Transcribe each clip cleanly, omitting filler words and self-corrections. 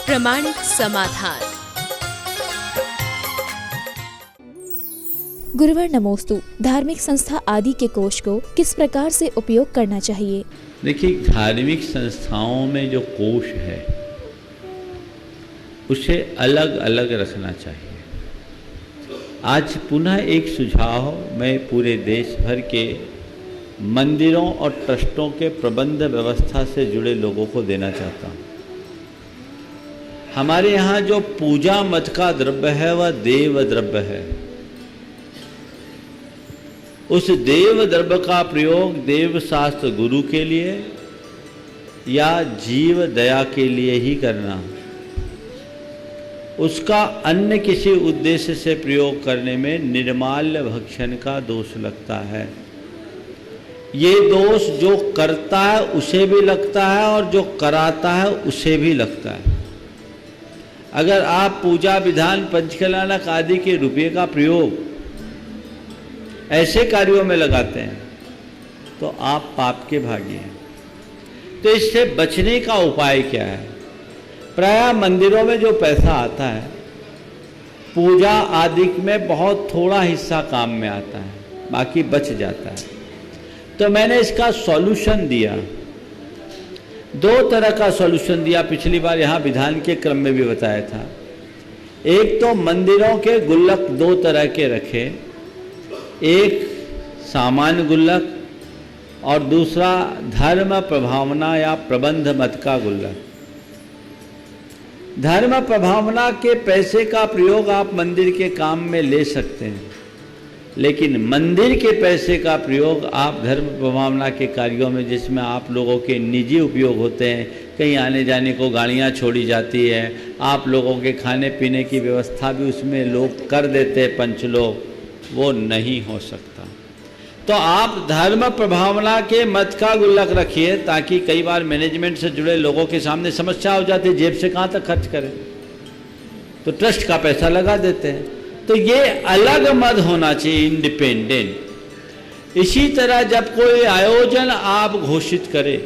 प्रमाणित समाधान। गुरुवर नमोस्तु। धार्मिक संस्था आदि के कोष को किस प्रकार से उपयोग करना चाहिए? देखिए, धार्मिक संस्थाओं में जो कोष है उसे अलग अलग रखना चाहिए। आज पुनः एक सुझाव मैं पूरे देश भर के मंदिरों और ट्रस्टों के प्रबंध व्यवस्था से जुड़े लोगों को देना चाहता हूँ। हमारे यहाँ जो पूजा मत का द्रव्य है वह देव द्रव्य है। उस देव द्रव्य का प्रयोग देव शास्त्र गुरु के लिए या जीव दया के लिए ही करना। उसका अन्य किसी उद्देश्य से प्रयोग करने में निर्माल्य भक्षण का दोष लगता है। ये दोष जो करता है उसे भी लगता है और जो कराता है उसे भी लगता है। अगर आप पूजा विधान पंचकलानक आदि के रुपये का प्रयोग ऐसे कार्यों में लगाते हैं तो आप पाप के भागी हैं। तो इससे बचने का उपाय क्या है? प्रायः मंदिरों में जो पैसा आता है पूजा आदि में बहुत थोड़ा हिस्सा काम में आता है, बाकी बच जाता है। तो मैंने इसका सॉल्यूशन दिया, दो तरह का सॉल्यूशन दिया। पिछली बार यहाँ विधान के क्रम में भी बताया था। एक तो मंदिरों के गुल्लक दो तरह के रखे, एक सामान्य गुल्लक और दूसरा धर्म प्रभावना या प्रबंध मत का गुल्लक। धर्म प्रभावना के पैसे का प्रयोग आप मंदिर के काम में ले सकते हैं, लेकिन मंदिर के पैसे का प्रयोग आप धर्म प्रभावना के कार्यों में, जिसमें आप लोगों के निजी उपयोग होते हैं, कहीं आने जाने को गाड़ियाँ छोड़ी जाती है, आप लोगों के खाने पीने की व्यवस्था भी उसमें लोग कर देते हैं, पंच लोग, वो नहीं हो सकता। तो आप धर्म प्रभावना के मत का गुल्लक रखिए, ताकि कई बार मैनेजमेंट से जुड़े लोगों के सामने समस्या हो जाती है, जेब से कहाँ तक खर्च करें, तो ट्रस्ट का पैसा लगा देते हैं। तो ये अलग मत होना चाहिए, इंडिपेंडेंट। इसी तरह जब कोई आयोजन आप घोषित करें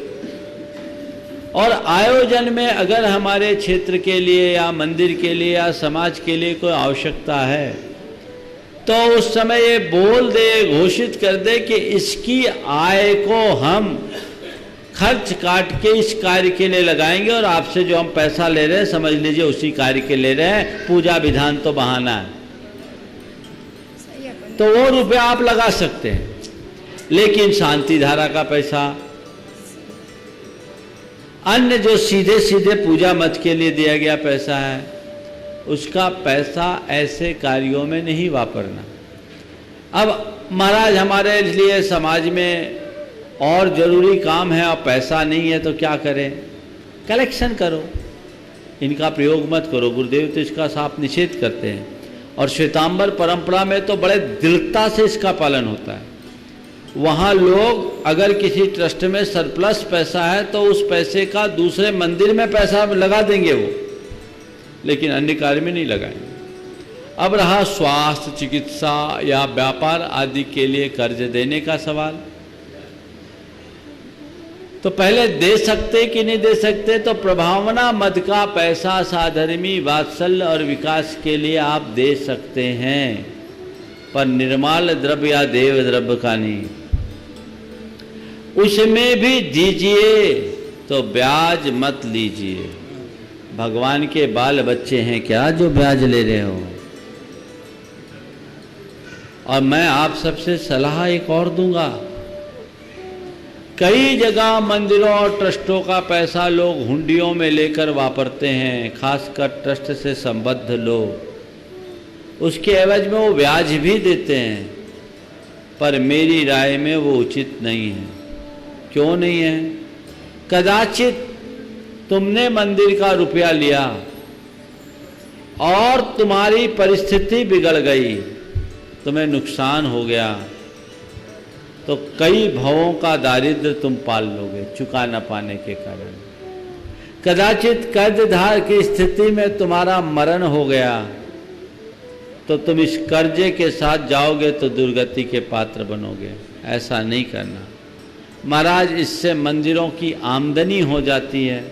और आयोजन में अगर हमारे क्षेत्र के लिए या मंदिर के लिए या समाज के लिए कोई आवश्यकता है तो उस समय ये बोल दे, घोषित कर दे कि इसकी आय को हम खर्च काट के इस कार्य के लिए लगाएंगे और आपसे जो हम पैसा ले रहे हैं समझ लीजिए उसी कार्य के ले रहे हैं, पूजा विधान तो बहाना है। तो वो रुपया आप लगा सकते हैं, लेकिन शांति धारा का पैसा, अन्य जो सीधे सीधे पूजा मत के लिए दिया गया पैसा है, उसका पैसा ऐसे कार्यों में नहीं वापरना। अब महाराज हमारे लिए समाज में और जरूरी काम है और पैसा नहीं है तो क्या करें? कलेक्शन करो, इनका प्रयोग मत करो। गुरुदेव तो इसका साफ निषेध करते हैं और श्वेतांबर परंपरा में तो बड़े दृढ़ता से इसका पालन होता है। वहाँ लोग अगर किसी ट्रस्ट में सरप्लस पैसा है तो उस पैसे का दूसरे मंदिर में पैसा लगा देंगे वो, लेकिन अन्य कार्य में नहीं लगाएंगे। अब रहा स्वास्थ्य, चिकित्सा या व्यापार आदि के लिए कर्ज देने का सवाल, तो पहले दे सकते कि नहीं दे सकते? तो प्रभावना मत का पैसा साधर्मी, वात्सल्य और विकास के लिए आप दे सकते हैं, पर निर्माल द्रव्य या देव द्रव्य का नहीं। उसमें भी दीजिए तो ब्याज मत लीजिए। भगवान के बाल बच्चे हैं क्या जो ब्याज ले रहे हो? और मैं आप सबसे सलाह एक और दूंगा, कई जगह मंदिरों और ट्रस्टों का पैसा लोग हुंडियों में लेकर वापरते हैं, खासकर ट्रस्ट से संबद्ध लोग। उसके एवज में वो ब्याज भी देते हैं, पर मेरी राय में वो उचित नहीं है। क्यों नहीं है? कदाचित तुमने मंदिर का रुपया लिया और तुम्हारी परिस्थिति बिगड़ गई, तुम्हें नुकसान हो गया, तो कई भवों का दारिद्र्य तुम पाल लोगे चुका न पाने के कारण। कदाचित कर्जदार की स्थिति में तुम्हारा मरण हो गया, तो तुम इस कर्जे के साथ जाओगे तो दुर्गति के पात्र बनोगे। ऐसा नहीं करना महाराज, इससे मंदिरों की आमदनी हो जाती है।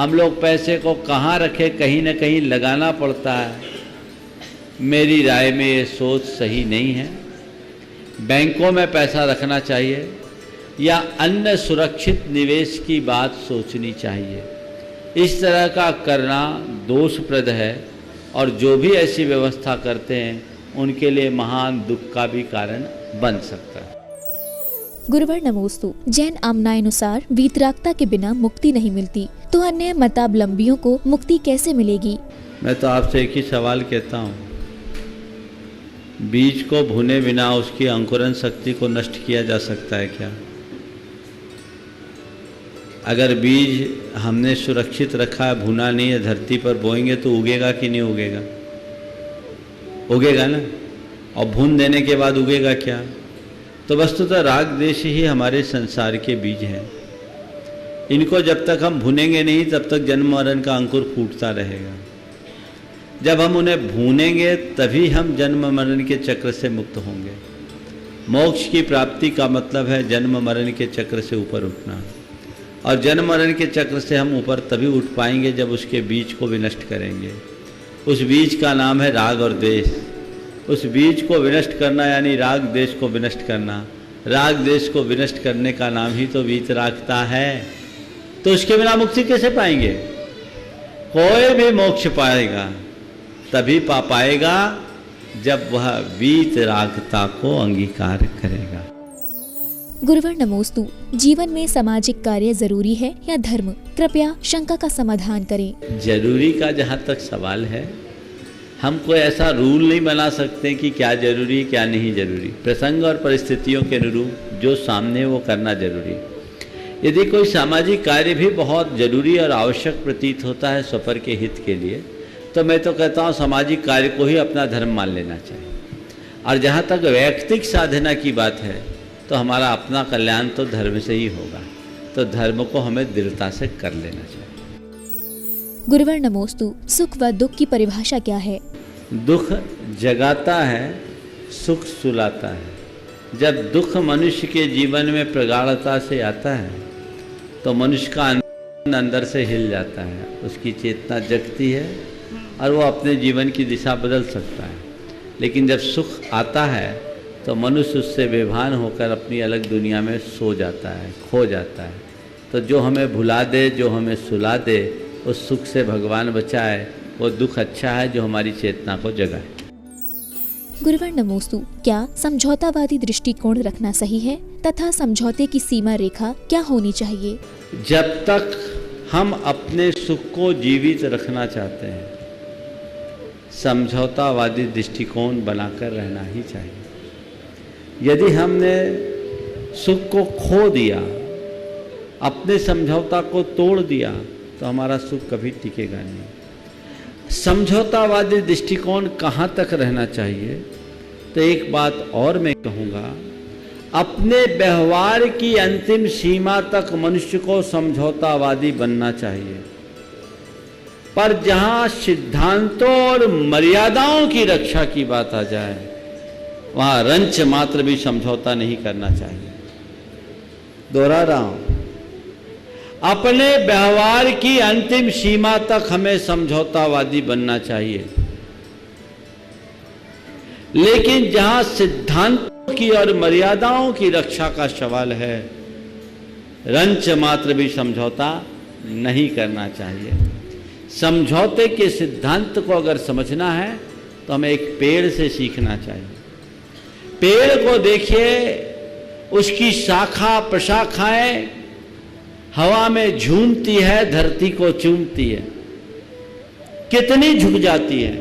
हम लोग पैसे को कहाँ रखें, कहीं न कहीं लगाना पड़ता है। मेरी राय में ये सोच सही नहीं है। बैंकों में पैसा रखना चाहिए या अन्य सुरक्षित निवेश की बात सोचनी चाहिए। इस तरह का करना दोषप्रद है और जो भी ऐसी व्यवस्था करते हैं उनके लिए महान दुख का भी कारण बन सकता है। गुरुवर नमोस्तु। जैन आमनानुसार वीतरागता के बिना मुक्ति नहीं मिलती, तो अन्य मतावलंबियों को मुक्ति कैसे मिलेगी? मैं तो आपसे एक ही सवाल कहता हूँ, बीज को भुने बिना उसकी अंकुरण शक्ति को नष्ट किया जा सकता है क्या? अगर बीज हमने सुरक्षित रखा है, भुना नहीं है, धरती पर बोएंगे तो उगेगा कि नहीं उगेगा? उगेगा ना। और भून देने के बाद उगेगा क्या? तो वस्तुतः राग द्वेष ही हमारे संसार के बीज हैं। इनको जब तक हम भुनेंगे नहीं तब तक जन्म मरण का अंकुर फूटता रहेगा। जब हम उन्हें भूनेंगे तभी हम जन्म मरण के चक्र से मुक्त होंगे। मोक्ष की प्राप्ति का मतलब है जन्म मरण के चक्र से ऊपर उठना, और जन्म मरण के चक्र से हम ऊपर तभी उठ पाएंगे जब उसके बीज को विनष्ट करेंगे। उस बीज का नाम है राग और द्वेष। उस बीज को विनष्ट करना यानी राग द्वेष को विनष्ट करना। राग द्वेष को विनष्ट करने का नाम ही तो वीतरागता है। तो उसके बिना मुक्ति कैसे पाएंगे? कोई भी मोक्ष पाएगा तभी पा पाएगा जब वह वीतरागता को अंगीकार करेगा। गुरुवर नमोस्तु। जीवन में सामाजिक कार्य जरूरी है या धर्म? कृपया शंका का समाधान करें। जरूरी का जहाँ तक सवाल है, हम कोई ऐसा रूल नहीं बना सकते कि क्या जरूरी क्या नहीं जरूरी। प्रसंग और परिस्थितियों के अनुरूप जो सामने वो करना जरूरी। यदि कोई सामाजिक कार्य भी बहुत जरूरी और आवश्यक प्रतीत होता है स्वपर के हित के लिए, तो मैं तो कहता हूँ सामाजिक कार्य को ही अपना धर्म मान लेना चाहिए। और जहाँ तक वैयक्तिक साधना की बात है तो हमारा अपना कल्याण तो धर्म से ही होगा, तो धर्म को हमें दृढ़ता से कर लेना चाहिए। गुरुवर नमोस्तु। सुख व दुख की परिभाषा क्या है? दुख जगाता है, सुख सुलाता है। जब दुख मनुष्य के जीवन में प्रगाढ़ता से आता है तो मनुष्य का अंदर से हिल जाता है, उसकी चेतना जगती है और वो अपने जीवन की दिशा बदल सकता है। लेकिन जब सुख आता है तो मनुष्य उससे बेभान होकर अपनी अलग दुनिया में सो जाता है, खो जाता है। तो जो हमें भुला दे, जो हमें सुला दे, उस सुख से भगवान बचाए। वो दुख अच्छा है जो हमारी चेतना को जगाए। गुरुवर नमोस्तु। क्या समझौतावादी दृष्टिकोण रखना सही है तथा समझौते की सीमा रेखा क्या होनी चाहिए? जब तक हम अपने सुख को जीवित रखना चाहते हैं, समझौतावादी दृष्टिकोण बनाकर रहना ही चाहिए। यदि हमने सुख को खो दिया, अपने समझौता को तोड़ दिया, तो हमारा सुख कभी टिकेगा नहीं। समझौतावादी दृष्टिकोण कहाँ तक रहना चाहिए? तो एक बात और मैं कहूँगा, अपने व्यवहार की अंतिम सीमा तक मनुष्य को समझौतावादी बनना चाहिए, पर जहाँ सिद्धांतों और मर्यादाओं की रक्षा की बात आ जाए वहाँ रंच मात्र भी समझौता नहीं करना चाहिए। दोहरा रहा हूँ, अपने व्यवहार की अंतिम सीमा तक हमें समझौतावादी बनना चाहिए, लेकिन जहां सिद्धांतों की और मर्यादाओं की रक्षा का सवाल है, रंच मात्र भी समझौता नहीं करना चाहिए। समझौते के सिद्धांत को अगर समझना है तो हमें एक पेड़ से सीखना चाहिए। पेड़ को देखिए, उसकी शाखा प्रशाखाएं हवा में झूमती है, धरती को चूमती है, कितनी झुक जाती है,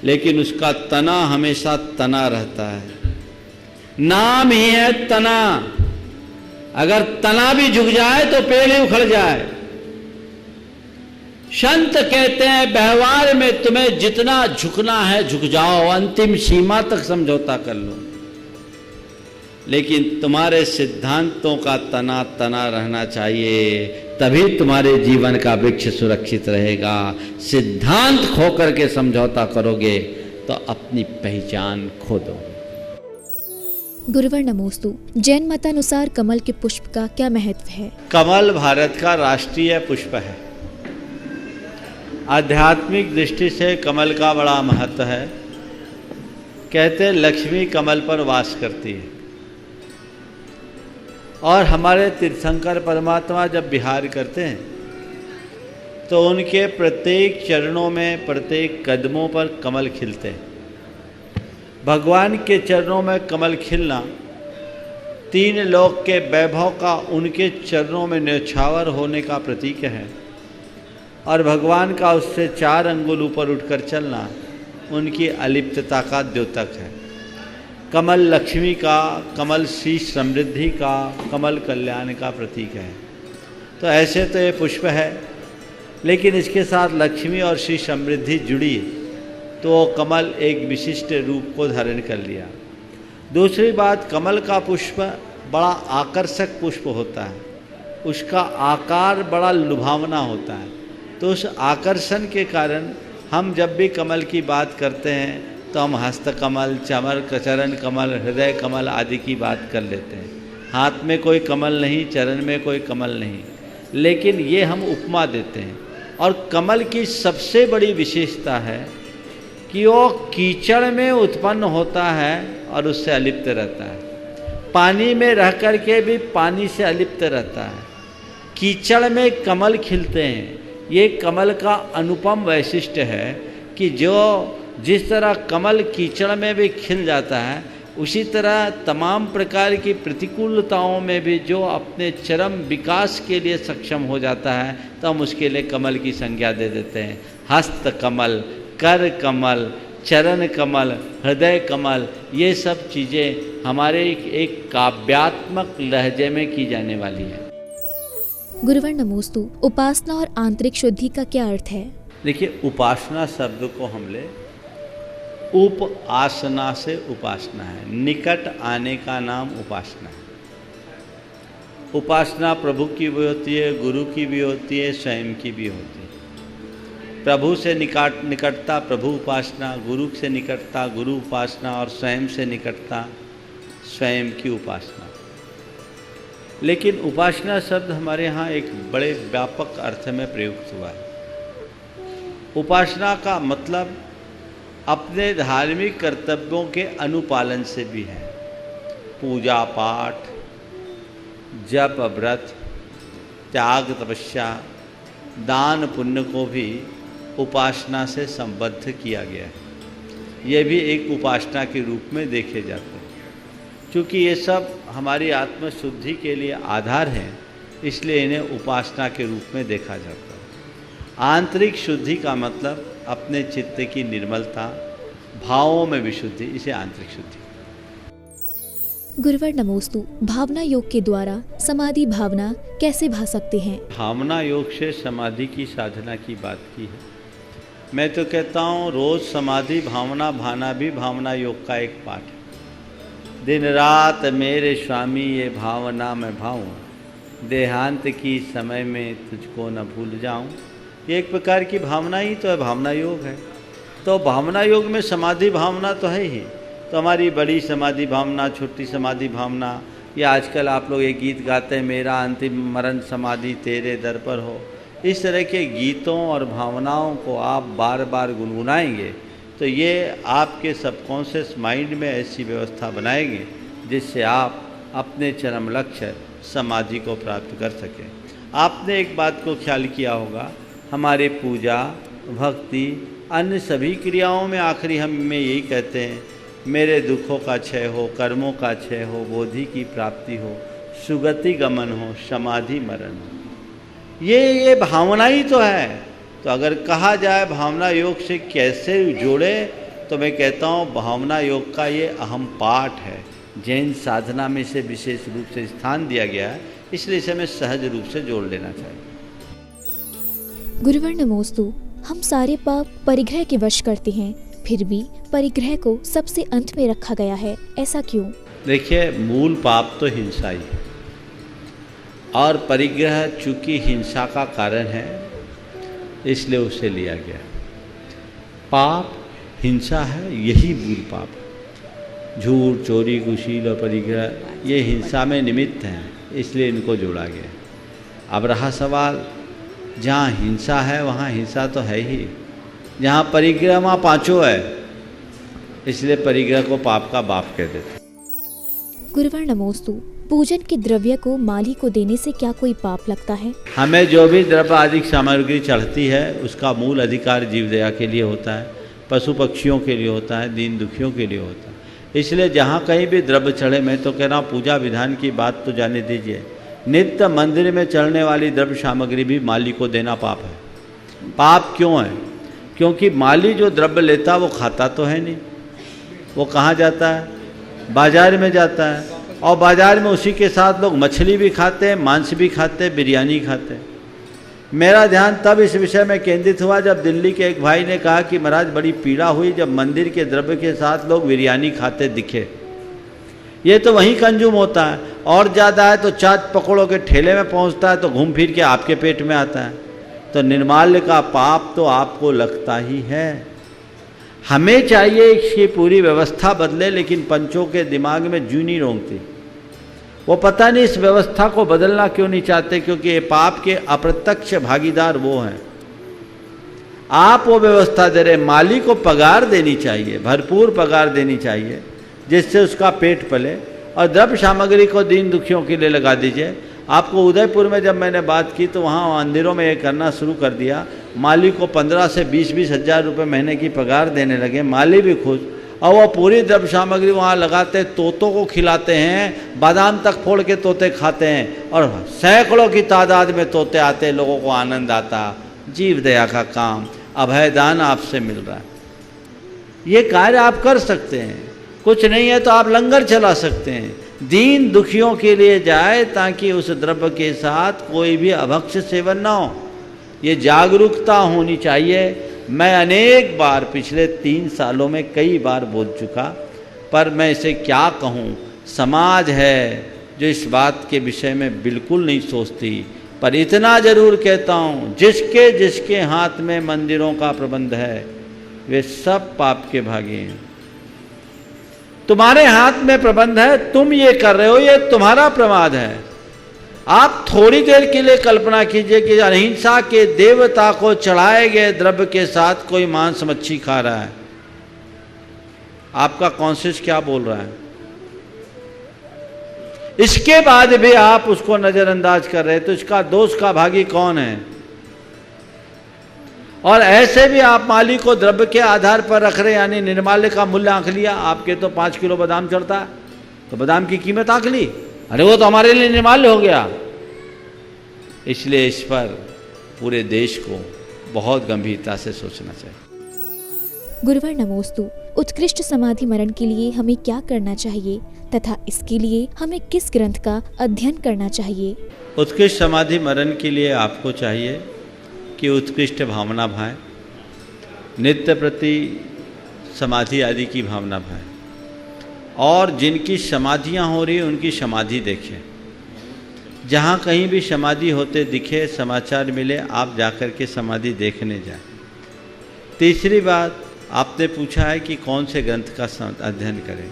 लेकिन उसका तना हमेशा तना रहता है। नाम ही है तना। अगर तना भी झुक जाए तो पेड़ ही उखड़ जाए। संत कहते हैं व्यवहार में तुम्हें जितना झुकना है झुक जाओ, अंतिम सीमा तक समझौता कर लो, लेकिन तुम्हारे सिद्धांतों का तना तना रहना चाहिए, तभी तुम्हारे जीवन का वृक्ष सुरक्षित रहेगा। सिद्धांत खो करके समझौता करोगे तो अपनी पहचान खो दोगे। गुरुवर नमोस्तु। जैन मतानुसार कमल के पुष्प का क्या महत्व है? कमल भारत का राष्ट्रीय पुष्प है। आध्यात्मिक दृष्टि से कमल का बड़ा महत्व है। कहते हैं लक्ष्मी कमल पर वास करती है, और हमारे तीर्थंकर परमात्मा जब विहार करते हैं तो उनके प्रत्येक चरणों में, प्रत्येक कदमों पर कमल खिलते हैं। भगवान के चरणों में कमल खिलना तीन लोक के वैभव का उनके चरणों में न्यौछावर होने का प्रतीक है, और भगवान का उससे 4 अंगुल ऊपर उठकर चलना उनकी अलिप्तता का द्योतक है। कमल लक्ष्मी का, कमल श्री समृद्धि का, कमल कल्याण का प्रतीक है। तो ऐसे तो ये पुष्प है, लेकिन इसके साथ लक्ष्मी और श्री समृद्धि जुड़ी तो वो कमल एक विशिष्ट रूप को धारण कर लिया। दूसरी बात, कमल का पुष्प बड़ा आकर्षक पुष्प होता है, उसका आकार बड़ा लुभावना होता है। तो उस आकर्षण के कारण हम जब भी कमल की बात करते हैं तो हम हस्त कमल, चरण कमल, हृदय कमल आदि की बात कर लेते हैं। हाथ में कोई कमल नहीं, चरण में कोई कमल नहीं, लेकिन ये हम उपमा देते हैं। और कमल की सबसे बड़ी विशेषता है कि वो कीचड़ में उत्पन्न होता है और उससे अलिप्त रहता है। पानी में रह कर के भी पानी से अलिप्त रहता है। कीचड़ में कमल खिलते हैं। ये कमल का अनुपम वैशिष्ट्य है कि जिस तरह कमल कीचड़ में भी खिल जाता है, उसी तरह तमाम प्रकार की प्रतिकूलताओं में भी जो अपने चरम विकास के लिए सक्षम हो जाता है, तो हम उसके लिए कमल की संज्ञा दे देते हैं। हस्त कमल, कर कमल, चरण कमल, हृदय कमल, ये सब चीज़ें हमारे एक काव्यात्मक लहजे में की जाने वाली है। गुरुवर नमोस्तु, उपासना और आंतरिक शुद्धि का क्या अर्थ है? देखिए, उपासना शब्द को हम ले, उप आसना से उपासना है, निकट आने का नाम उपासना है। उपासना प्रभु की भी होती है, गुरु की भी होती है, स्वयं की भी होती है। प्रभु से निकटता प्रभु उपासना, गुरु से निकटता गुरु उपासना, और स्वयं से निकटता स्वयं की उपासना। लेकिन उपासना शब्द हमारे यहाँ एक बड़े व्यापक अर्थ में प्रयुक्त हुआ है। उपासना का मतलब अपने धार्मिक कर्तव्यों के अनुपालन से भी है। पूजा पाठ, जप व्रत, त्याग तपस्या, दान पुण्य को भी उपासना से संबद्ध किया गया है। ये भी एक उपासना के रूप में देखे जाते हैं। क्योंकि ये सब हमारी आत्मशुद्धि के लिए आधार हैं, इसलिए इन्हें उपासना के रूप में देखा जाता है। आंतरिक शुद्धि का मतलब अपने चित्त की निर्मलता, भावों में विशुद्धि, इसे आंतरिक शुद्धि। गुरुवर नमोस्तु, भावना योग के द्वारा समाधि भावना कैसे भा सकते हैं? भावना योग से समाधि की साधना की बात की है। मैं तो कहता हूँ रोज समाधि भावना भाना भी भावना योग का एक पाठ है। दिन रात मेरे स्वामी ये भावना में भाऊँ, देहांत की समय में तुझको न भूल जाऊँ। ये एक प्रकार की भावना ही तो है, भावना योग है। तो भावना योग में समाधि भावना तो है ही। तो हमारी बड़ी समाधि भावना, छोटी समाधि भावना, या आजकल आप लोग एक गीत गाते हैं, मेरा अंतिम मरण समाधि तेरे दर पर हो। इस तरह के गीतों और भावनाओं को आप बार बार गुनगुनाएंगे तो ये आपके सबकॉन्शियस माइंड में ऐसी व्यवस्था बनाएंगे जिससे आप अपने चरम लक्ष्य समाधि को प्राप्त कर सकें। आपने एक बात को ख्याल किया होगा, हमारे पूजा, भक्ति, अन्य सभी क्रियाओं में आखिरी हम यही कहते हैं, मेरे दुखों का क्षय हो, कर्मों का क्षय हो, बोधि की प्राप्ति हो, सुगति गमन हो, समाधि मरण हो। ये भावना ही तो है। तो अगर कहा जाए भावना योग से कैसे जोड़े, तो मैं कहता हूँ भावना योग का ये अहम पाठ है। जैन साधना में इसे विशेष रूप से स्थान दिया गया है, इसलिए इसे हमें सहज रूप से जोड़ लेना चाहिए। गुरुवर नमोस्तु, हम सारे पाप परिग्रह के वश करते हैं, फिर भी परिग्रह को सबसे अंत में रखा गया है, ऐसा क्यों? देखिए, मूल पाप तो हिंसा ही है, और परिग्रह चूंकि हिंसा का कारण है इसलिए उसे लिया गया। पाप हिंसा है, यही मूल पाप है। झूठ, चोरी, कुशील और परिग्रह ये हिंसा में निमित्त हैं, इसलिए इनको जोड़ा गया। अब रहा सवाल जहाँ हिंसा है वहाँ हिंसा तो है ही। जहाँ परिग्रह पांचों है, इसलिए परिग्रह को पाप का बाप कह देते। गुरुवर नमोस्तु। पूजन के द्रव्य को माली को देने से क्या कोई पाप लगता है? हमें जो भी द्रव्य आदि सामग्री चढ़ती है उसका मूल अधिकार जीवदया के लिए होता है, पशु पक्षियों के लिए होता है, दीन दुखियों के लिए होता है। इसलिए जहाँ कहीं भी द्रव्य चढ़े, मैं तो कह रहा हूँ पूजा विधान की बात तो जाने दीजिए, नित्य मंदिर में चढ़ने वाली द्रव्य सामग्री भी माली को देना पाप है। पाप क्यों है? क्योंकि माली जो द्रव्य लेता वो खाता तो है नहीं, वो कहाँ जाता है? बाजार में जाता है, और बाजार में उसी के साथ लोग मछली भी खाते हैं, मांस भी खाते हैं, बिरयानी खाते हैं। मेरा ध्यान तब इस विषय में केंद्रित हुआ जब दिल्ली के एक भाई ने कहा कि महाराज बड़ी पीड़ा हुई जब मंदिर के द्रव्य के साथ लोग बिरयानी खाते दिखे। ये तो वहीं कंज्यूम होता है, और ज़्यादा है तो चाट पकौड़ों के ठेले में पहुंचता है तो घूम फिर के आपके पेट में आता है। तो निर्माल्य का पाप तो आपको लगता ही है। हमें चाहिए इसकी पूरी व्यवस्था बदले, लेकिन पंचों के दिमाग में जू नहीं रोंगती। वो पता नहीं इस व्यवस्था को बदलना क्यों नहीं चाहते, क्योंकि ये पाप के अप्रत्यक्ष भागीदार वो हैं। आप वो व्यवस्था दे रहे, माली को पगार देनी चाहिए, भरपूर पगार देनी चाहिए, जिससे उसका पेट पले, और द्रव्य सामग्री को दीन दुखियों के लिए लगा दीजिए। आपको उदयपुर में जब मैंने बात की तो वहाँ मंदिरों में ये करना शुरू कर दिया, माली को 15 से 20-20 हज़ार रुपये महीने की पगार देने लगे, माली भी खुश, और वो पूरी द्रव्य सामग्री वहाँ लगाते, तोतों को खिलाते हैं, बादाम तक फोड़ के तोते खाते हैं, और सैकड़ों की तादाद में तोते आते, लोगों को आनंद आता। जीव दया का काम, अभयदान आपसे मिल रहा है। ये कार्य आप कर सकते हैं। कुछ नहीं है तो आप लंगर चला सकते हैं, दीन दुखियों के लिए जाए, ताकि उस द्रव्य के साथ कोई भी अभक्ष सेवन ना हो। ये जागरूकता होनी चाहिए। मैं अनेक बार पिछले 3 सालों में कई बार बोल चुका, पर मैं इसे क्या कहूँ, समाज है जो इस बात के विषय में बिल्कुल नहीं सोचती। पर इतना जरूर कहता हूँ, जिसके जिसके हाथ में मंदिरों का प्रबंध है वे सब पाप के भागी हैं। तुम्हारे हाथ में प्रबंध है, तुम ये कर रहे हो, ये तुम्हारा प्रमाद है। आप थोड़ी देर के लिए कल्पना कीजिए कि अहिंसा के देवता को चढ़ाए गए द्रव्य के साथ कोई मांस मच्छी खा रहा है, आपका कॉन्शियस क्या बोल रहा है? इसके बाद भी आप उसको नजरअंदाज कर रहे हैं, तो इसका दोष का भागी कौन है? और ऐसे भी आप माली को द्रव्य के आधार पर रख रहे, यानी निर्माल्य का मूल्य आंक लिया। आपके तो 5 किलो बादाम चढ़ता है, तो बादाम की कीमत आंक ली, अरे वो तो हमारे लिए निर्माल्य हो गया। इसलिए इस पर पूरे देश को बहुत गंभीरता से सोचना चाहिए। गुरुवर नमोस्तु। उत्कृष्ट समाधि मरण के लिए हमें क्या करना चाहिए तथा इसके लिए हमें किस ग्रंथ का अध्ययन करना चाहिए? उत्कृष्ट समाधि मरण के लिए आपको चाहिए कि उत्कृष्ट भावना भाए, नित्य प्रति समाधि आदि की भावना भाए, और जिनकी समाधियाँ हो रही उनकी समाधि देखें। जहाँ कहीं भी समाधि होते दिखे, समाचार मिले, आप जाकर के समाधि देखने जाएं। तीसरी बात, आपने पूछा है कि कौन से ग्रंथ का अध्ययन करें।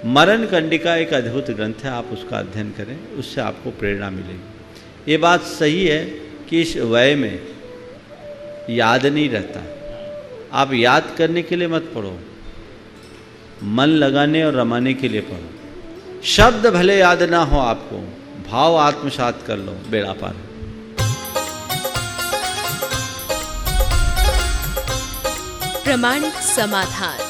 मरण कंडिका एक अद्भुत ग्रंथ है, आप उसका अध्ययन करें, उससे आपको प्रेरणा मिलेगी। ये बात सही है कि इस वय में याद नहीं रहता। आप याद करने के लिए मत पढ़ो, मन लगाने और रमाने के लिए पढ़ो। शब्द भले याद ना हो आपको, भाव आत्मसात कर लो, बेड़ा पार। प्रमाणिक समाधान।